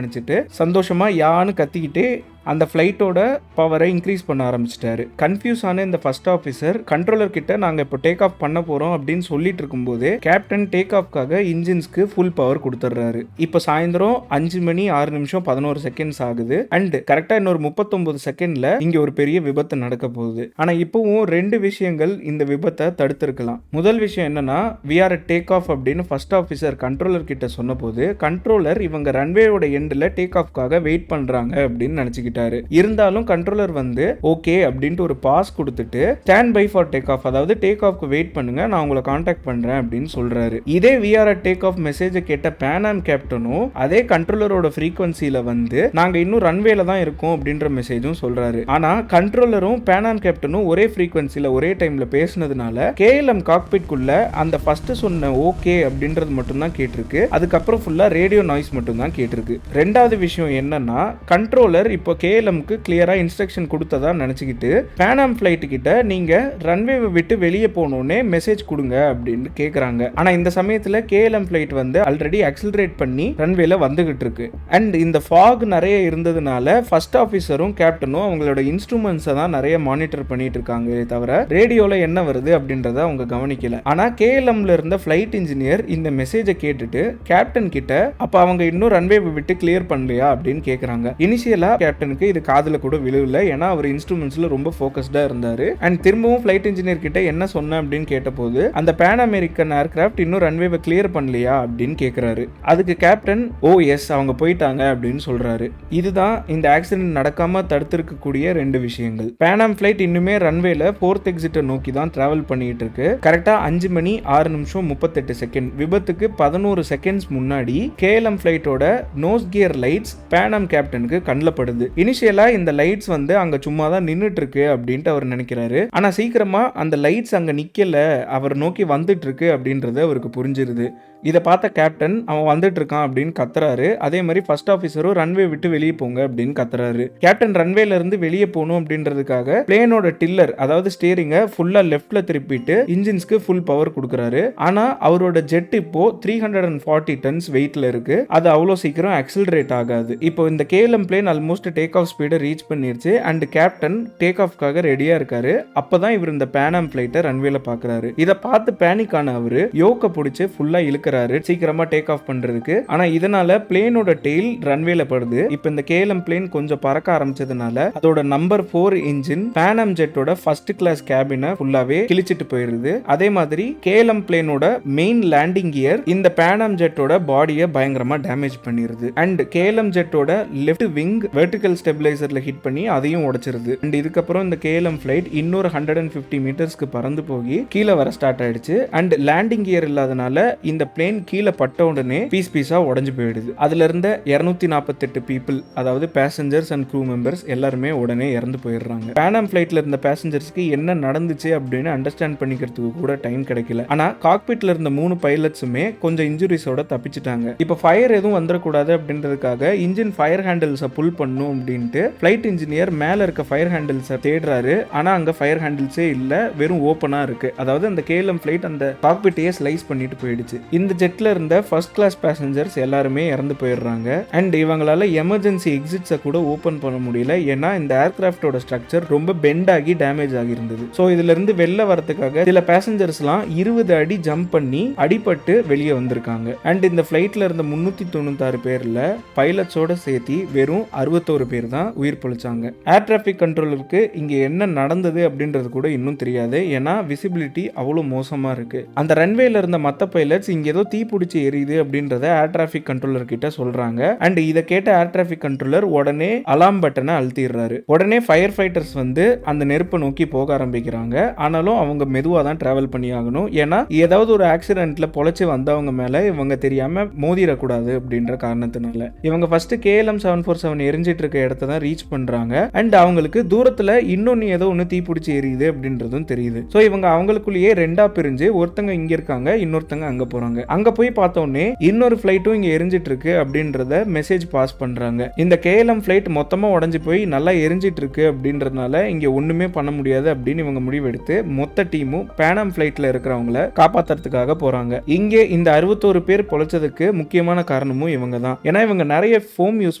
நினைச்சிட்டு சந்தோஷமா யான்னு கத்திக்கிட்டே அந்த ஃப்ளைட்டோட பவரை இன்க்ரீஸ் பண்ண ஆரம்பிச்சிட்டாரு. கன்ஃபியூஸ் ஆன இந்த ஃபர்ஸ்ட் ஆஃபீஸர் கண்ட்ரோலர் கிட்ட நாங்க இப்போ டேக் ஆஃப் பண்ண போறோம் அப்படின்னு சொல்லிட்டு இருக்கும்போது கேப்டன் டேக் ஆஃப்காக இன்ஜின்ஸ்க்கு ஃபுல் பவர் கொடுத்துட்றாரு. இப்போ சாயந்தரம் 5 மணி 6 நிமிஷம் 11 செகண்ட்ஸ் ஆகுது. அண்ட் கரெக்டா இன்னொரு 39 செகண்ட்ல இங்க ஒரு பெரிய விபத்து நடக்க போகுது. ஆனா இப்பவும் 2 விஷயங்கள் இந்த விபத்தை தடுத்திருக்கலாம். முதல் விஷயம் என்னன்னா, we are at take off அப்படின்னு ஃபர்ஸ்ட் ஆஃபீஸர் கண்ட்ரோலர் கிட்ட சொன்ன போது கண்ட்ரோலர் இவங்க ரன்வேயோட எண்ட்ல டேக் ஆஃப்காக வெயிட் பண்றாங்க அப்படின்னு நினைச்சுக்கிட்டு இருந்தாலும் கண்ட்ரோலர் வந்து ஓகே அப்படின்ட்டு ஒரு பாஸ் கொடுத்துட்டு stand by for take off, அதாவது டேக் ஆஃப்க்கு வெயிட் பண்ணுங்க, நான் உங்களை கான்டாக்ட் பண்றேன் அப்படின்னு சொல்றாரு. இதே we are at take off மெசேஜை கேட்ட பேனம் கேப்டனும் அதே கண்ட்ரோலரோட ஃப்ரீக்வன்சில வந்து நாங்க இன்னும் ரன்வேல தான் இருக்கோம் அப்படின்ற மெசேஜும் சொல்றாரு. ஆனா கண்ட்ரோலரும் பேனம் கேப்டனும் ஒரே ஃப்ரீக்வன்சில ஒரே டைம்ல பேசினதுனால KLM காக்பிட் குள்ள அந்த ஃபர்ஸ்ட் சொன்ன ஓகே அப்படின்றது மட்டும் தான் கேட்டிருக்கு. அதுக்கப்புறம் ஃபுல்லா ரேடியோ நாய்ஸ் மட்டும் தான் கேட்டிருக்கு. ரெண்டாவது விஷயம் என்னன்னா, கண்ட்ரோலர் இப்போ கேஎல்எம்க்கு கிளியரா இன்ஸ்ட்ரக்ஷன் கொடுத்ததா நினைச்சுக்கிட்டு பேனாம் ஃபிளைட் கிட்ட நீங்க ரன்வேவை விட்டு வெளியே போனோடனே மெசேஜ் கொடுங்க அப்படின்னு கேக்குறாங்க. ஆனா இந்த சமயத்துல கேஎல்எம் ஃபிளைட் வந்து ஆல்ரெடி அக்ஸலரேட் பண்ணி ரன்வேல வந்துகிட்டு இருக்கு. அண்ட் இந்த ஃபாக் நிறைய இருந்ததுனால ஃபர்ஸ்ட் ஆபீசரும் கேப்டனும் அவங்களோட இன்ஸ்ட்ருமெண்ட்ஸை தான் நிறைய மானிட்டர் பண்ணிட்டு இருக்காங்க தவிர ரேடியோல என்ன வருது அப்படின்றத அவங்க கவனிக்கல. ஆனா கேஎல்எம்ல இருந்த ஃபிளைட் இன்ஜினியர் இந்த மெசேஜை கேட்டுட்டு கேப்டன் கிட்ட அப்ப அவங்க இன்னும் ரன்வேவை விட்டு கிளியர் பண்ணலையா அப்படின்னு கேக்குறாங்க. இனிஷியலா கேப்டனுக்கு இது காதுல கூட விழுவல, ஏன்னா அவர் இன்ஸ்ட்ருமெண்ட்ஸ்ல ரொம்ப ஃபோக்கஸ்டா இருந்தாரு. அண்ட் திரும்பவும் ஃபிளைட் இன்ஜினியர் கிட்ட என்ன சொன்ன அப்படின்னு கேட்டபோது அந்த பேன் அமெரிக்கன் ஏர்கிராஃப்ட் இன்னும் ரன்வேவை கிளியர் பண்ணலையா அப்படின்னு கேக்குறாரு. அதுக்கு கேப்டன் ஓ எஸ் அவங்க போயிட்டாங்க அப்படின்னு சொல்றாரு. இதுதான் இந்த ஆக்சிடென்ட் நடக்காம தடுத்திருக்கக்கூடிய 2 விஷயங்கள். பேனாம் ஃபிளைட் இன்னுமே ரன்வேல 4th எக்ஸிட்டை நோக்கி தான் டிராவல் பண்ணிட்டு இருக்கு. கரெக்டா 5 மணி 6 நிமிஷம் 38 செகண்ட் விபத்துக்கு 11 செகண்ட்ஸ் முன்னாடி கேஎல்எம் ஃபிளைட்டோட நோஸ் கியர் லைட்ஸ் பேனாம் கேப்டனுக்கு கண்ணில் படுது. இனிஷியலா இந்த லைட்ஸ் வந்து அங்க சும்மா தான் நின்னுட்டு இருக்கு அப்படின்ட்டு அவர் நினைக்கிறாரு. ஆனா சீக்கிரமா அந்த லைட்ஸ் அங்க நிக்கல, அவர் நோக்கி வந்துட்டு இருக்கு அப்படின்றது அவருக்கு புரிஞ்சிருது. இதை பார்த்த கேப்டன் அவன் வந்துட்டு இருக்கான் அப்படின்னு கத்துறாரு. அதே மாதிரி ஃபர்ஸ்ட் ஆஃபீஸரும் ரன்வே விட்டு வெளியே போங்க அப்படின்னு கத்துறாரு. கேப்டன் ரன்வேல இருந்து வெளியே போகணும் அப்படின்றதுக்காக பிளேனோட டில்லர் அதாவது ஸ்டீரிங்கை ஃபுல்லா லெஃப்ட்ல திருப்பிட்டு இன்ஜின்ஸ்க்கு ஃபுல் பவர் கொடுக்குறாரு. ஆனா அவரோட ஜெட் இப்போ 340 டன்ஸ் வெயிட்ல இருக்கு. அது அவ்வளோ சீக்கிரம் அக்ஸலரேட் ஆகாது. இப்போ இந்த KLM plane almost take off ஸ்பீடை ரீச் பண்ணிருச்சு. அண்ட் கேப்டன் டேக் ஆஃப்காக ரெடியா இருக்காரு. அப்பதான் இவர் இந்த பேனாம் பிளைட்டை ரன்வேல பாக்குறாரு. இதை பார்த்து பேனிக் ஆன அவரு யோக்க பிடிச்சு ஃபுல்லா இழுக்கிறாரு சீக்கிரமா டேக் ஆஃப் பண்றதுக்கு. ஆனா இதனால பிளேனோட டெயில் ரன்வேல படுது. இப்போ இந்த கேஎல்எம் பிளேன் கொஞ்சம் பறக்க ஆரம்பிச்சதுனால அதோட நம்பர் 4 இன்ஜின் பேனாம் ஜெட்டோட ஃபர்ஸ்ட் கிளாஸ் கேபினை ஃபுல்லாவே கிழிச்சிட்டு போயிருது. அதே மாதிரி கேஎல்எம் பிளேனோட மெயின் லேண்டிங் கியர் இந்த பேனாம் ஜெட்டோட பாடியை பயங்கரமா டேமேஜ் பண்ணிருது. அண்ட் கேஎல்எம் ஜெட்டோட லெஃப்ட் விங் வெர்டிகல் ஸ்டெபிலைசர்ல ஹிட் பண்ணி அதையும் உடைச்சிருது. அண்ட் இதுக்கப்புறம் இந்த கேஎல்எம் ஃபிளைட் இன்னொரு 150 மீட்டர்ஸ்க்கு பறந்து போய் கீழே வர ஸ்டார்ட் ஆயிடுச்சு. அண்ட் லேண்டிங் கியர் இல்லாதனால இந்த பிளேன் கீழே பட்ட உடனே பீஸா உடைஞ்சு போயிடுது. அதுல இருந்த 248 பீப்புள் அதாவது பேசஞ்சர்ஸ் அண்ட் க்ரூ மெம்பர்ஸ் எல்லாருமே உடனே இறந்து போயிடுறாங்க. பேனாம் ஃபிளைட்ல இருந்த பேசஞ்சர்ஸ்க்கு என்ன நடந்துச்சு அப்படின்னு அண்டர்ஸ்டாண்ட் பண்ணிக்கிறதுக்கு கூட டைம் கிடைக்கல. ஆனா காக்பிட்ல இருந்த 3 பைலட்ஸுமே கொஞ்சம் இன்ஜுரிஸோட தப்பிச்சிட்டாங்க. இப்போ ஃபயர் எதுவும் வந்துடக்கூடாது அப்படின்றதுக்காக இன்ஜின் ஃபயர் ஹேண்டில்ஸை புல் பண்ணும் அப்படின்ட்டு ஃபிளைட் இன்ஜினியர் மேல இருக்க ஃபயர் ஹேண்டில்ஸை தேடுறாரு. ஆனா அங்க ஃபயர் ஹேண்டில்ஸே இல்ல, வெறும் ஓப்பனா இருக்கு. அதாவது அந்த கேஎல்எம் ஃபிளைட் அந்த காக்பிட்டையே ஸ்லைஸ் பண்ணிட்டு போயிடுச்சு. இந்த ஜெட்ல இருந்த ஃபர்ஸ்ட் கிளாஸ் பேசஞ்சர்ஸ் எல்லாருமே இறந்து போயிடுறாங்க. அண்ட் இவங்களால எமர்ஜென்சி எக்ஸிட்ஸை கூட ஓபன் பண்ண முடியல, ஏன்னா இந்த ஏர்கிராஃப்டோட ஸ்ட்ரக்சர் ரொம்ப பெண்ட் ஆகி டேமேஜ் ஆகி இருந்தது. ஸோ இதுல இருந்து வெளில வரதுக்காக சில பேசஞ்சர்ஸ்லாம் 20 அடி ஜம்ப் பண்ணி அடிபட்டு வெளியே வந்திருக்காங்க. அண்ட் இந்த ஃபிளைட்ல இருந்த 396 பேர்ல பைலட்ஸோட சேர்த்து வெறும் 61 பேர் தான் உயிர் பொழிச்சாங்க. ஏர் டிராபிக் கண்ட்ரோலருக்கு இங்க என்ன நடந்தது அப்படின்றது கூட இன்னும் தெரியாது, ஏன்னா விசிபிலிட்டி அவ்வளவு மோசமா இருக்கு. அந்த ரன்வேல இருந்த மற்ற பைலட்ஸ் இங்க ஏதோ தீ பிடிச்சி எரியுது அப்படின்றத ஏர் டிராபிக் கண்ட்ரோலர் கிட்ட சொல்றாங்க. அண்ட் இதை கேட்ட ஏர் டிராபிக் கண்ட்ரோலர் உடனே அலாம் பட்டனை அழுத்திடுறாரு. உடனே ஃபயர் ஃபைட்டர்ஸ் வந்து அந்த நெருப்பை நோக்கி போக ஆரம்பிக்கிறாங்க. ஆனாலும் அவங்க மெதுவா தான் டிராவல் பண்ணி ஆகணும், ஏன்னா ஏதாவது ஒரு ஆக்சிடென்ட்ல பொழைச்சு வந்தவங்க மேல இவங்க தெரியாம மோதிரக்கூடாது அப்படின்ற காரணத்தினால இவங்க ஃபர்ஸ்ட் கேஎல்எம் 747 எரிஞ்சிட்டு இருக்க இடத்த தான் ரீச் பண்றாங்க. அண்ட் அவங்களுக்கு தூரத்துல இன்னொன்னு ஏதோ ஒன்று தீ பிடிச்சி எரியுது அப்படின்றதும் தெரியுது. ஸோ இவங்க அவங்களுக்குள்ளேயே 2ஆ பிரிஞ்சு ஒருத்தங்க இங்க இருக்காங்க, இன்னொருத்தங்க அங்க போறாங்க. அங்க போய் பார்த்தோன்னே இன்னொரு ஃபிளைட்டும் இங்க எரிஞ்சிட்டு இருக்கு அப்படின்றத மெசேஜ் பாஸ் பண்றாங்க. இந்த கேஎல்எம் ஃபிளைட் மொத்தமா உடஞ்சு போய் நல்லா எரிஞ்சிட்டு இருக்கு அப்படின்றதுனால இங்க ஒண்ணுமே பண்ண முடியாது அப்படின்னு இவங்க முடிவெடுத்து மொத்த டீமும் பேனாம் ஃபிளைட்ல இருக்கிறவங்கள காப்பாத்துறதுக்காக போறாங்க. இங்கே இந்த 61 பேர் பொழைச்சதுக்கு முக்கியமான காரணமும் இவங்க தான். ஏன்னா இவங்க நிறைய ஃபோம் யூஸ்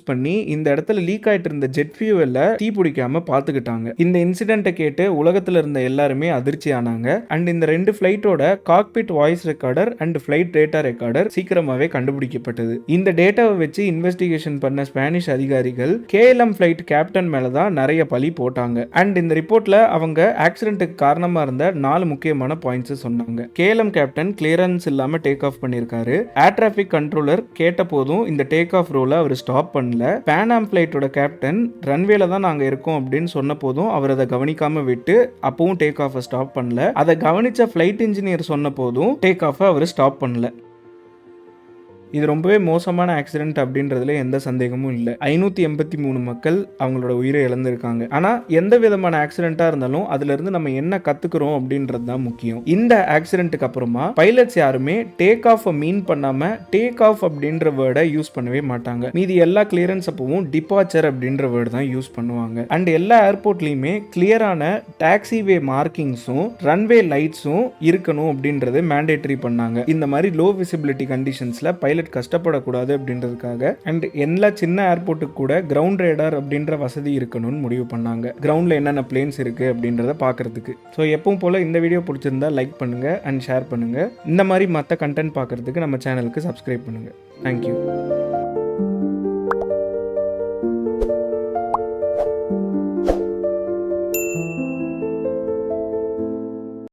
பண்ணி இந்த இடத்துல லீக் ஆயிட்டு இருந்த ஜெட் ஃபியூவல்ல தீ பிடிக்காம பாத்துக்கிட்டாங்க. இந்த இன்சிடென்ட்டை கேட்டு உலகத்துல இருந்த எல்லாருமே அதிர்ச்சி ஆனாங்க. அண்ட் இந்த 2 ஃபிளைட்டோட cockpit voice recorder and flight data recorder சீக்கிரமாவே கண்டுபிடிக்கப்பட்டது. இந்த டேட்டாவை வச்சு இன்வெஸ்டிகேஷன் பண்ண ஸ்பானிஷ் அதிகாரிகள் கேஎல்எம் ஃபிளைட் கேப்டன் மேல தான் நிறைய பழி போட்டாங்க. அண்ட் இந்த ரிப்போர்ட்ல அவங்க ஆக்சிடென்ட்டுக்கு காரணமா இருந்த 4 முக்கியமான பாயிண்ட்ஸ் சொன்னாங்க. கேஎல்எம் கேப்டன் கிளியரன்ஸ் இல்லாம டேக் ஆஃப் பண்ணிருக்காரு. ஏர் டிராபிக் கண்ட்ரோலர் கேட்ட போதும் இந்த டேக் ஆஃப் ரோல அவர் ஸ்டாப் பண்ணல. பேனாம் ஃபிளைட்டோட கேப்டன் ரன்வேல தான் நாங்க இருக்கோம் அப்படின்னு சொன்ன போதும் அவர் அதை கவனிக்காம விட்டு அப்பவும் டேக் ஆஃப் ஸ்டாப் பண்ணல. அதை கவனிச்ச ஃபிளைட் இன்ஜினியர் சொன்ன போதும் டேக் ஆஃப் அவர் ஸ்டாப் பண்ணல. இது ரொம்பவே மோசமான ஆக்சிடென்ட் அப்படின்றதுல எந்த சந்தேகமும் இல்லை. 583 மக்கள் அவங்களோட உயிரை இழந்திருக்காங்க. ஆனால் எந்த விதமான ஆக்சிடென்ட்டாக இருந்தாலும் அதுலேருந்து நம்ம என்ன கற்றுக்குறோம் அப்படின்றது தான் முக்கியம். இந்த ஆக்சிடென்ட்டுக்கு அப்புறமா பைலட்ஸ் யாருமே டேக் ஆஃப் மீன் பண்ணாமல் டேக் ஆஃப் அப்படின்ற வேர்டை யூஸ் பண்ணவே மாட்டாங்க. மீதி எல்லா கிளியரன்ஸ் அப்பவும் டிபார்ச்சர் அப்படின்ற வேர்டு தான் யூஸ் பண்ணுவாங்க. அண்ட் எல்லா ஏர்போர்ட்லேயுமே கிளியரான டாக்ஸிவே மார்க்கிங்ஸும் ரன்வே லைட்ஸும் இருக்கணும் அப்படின்றது மேண்டேட்டரி பண்ணாங்க. இந்த மாதிரி லோ விசிபிலிட்டி கண்டிஷன்ஸில் பைலட் கஷ்டப்படக்கூடாது அப்படின்றதுக்காக அண்ட் எல்லா சின்ன ஏர்போர்ட்டுக்கு கூட கிரவுண்ட் ரேடார் அப்படின்ற வசதி இருக்கணும்னு முடிவு பண்ணாங்க. கிரவுண்டில் என்னென்ன பிளேன்ஸ் இருக்குது அப்படின்றத பார்க்கறதுக்கு. ஸோ எப்பவும் போல் இந்த வீடியோ பிடிச்சிருந்தா லைக் பண்ணுங்கள் அண்ட் ஷேர் பண்ணுங்கள். இந்த மாதிரி மற்ற கண்டென்ட் பார்க்கறதுக்கு நம்ம சேனலுக்கு சப்ஸ்கிரைப் பண்ணுங்கள். தேங்க்யூ.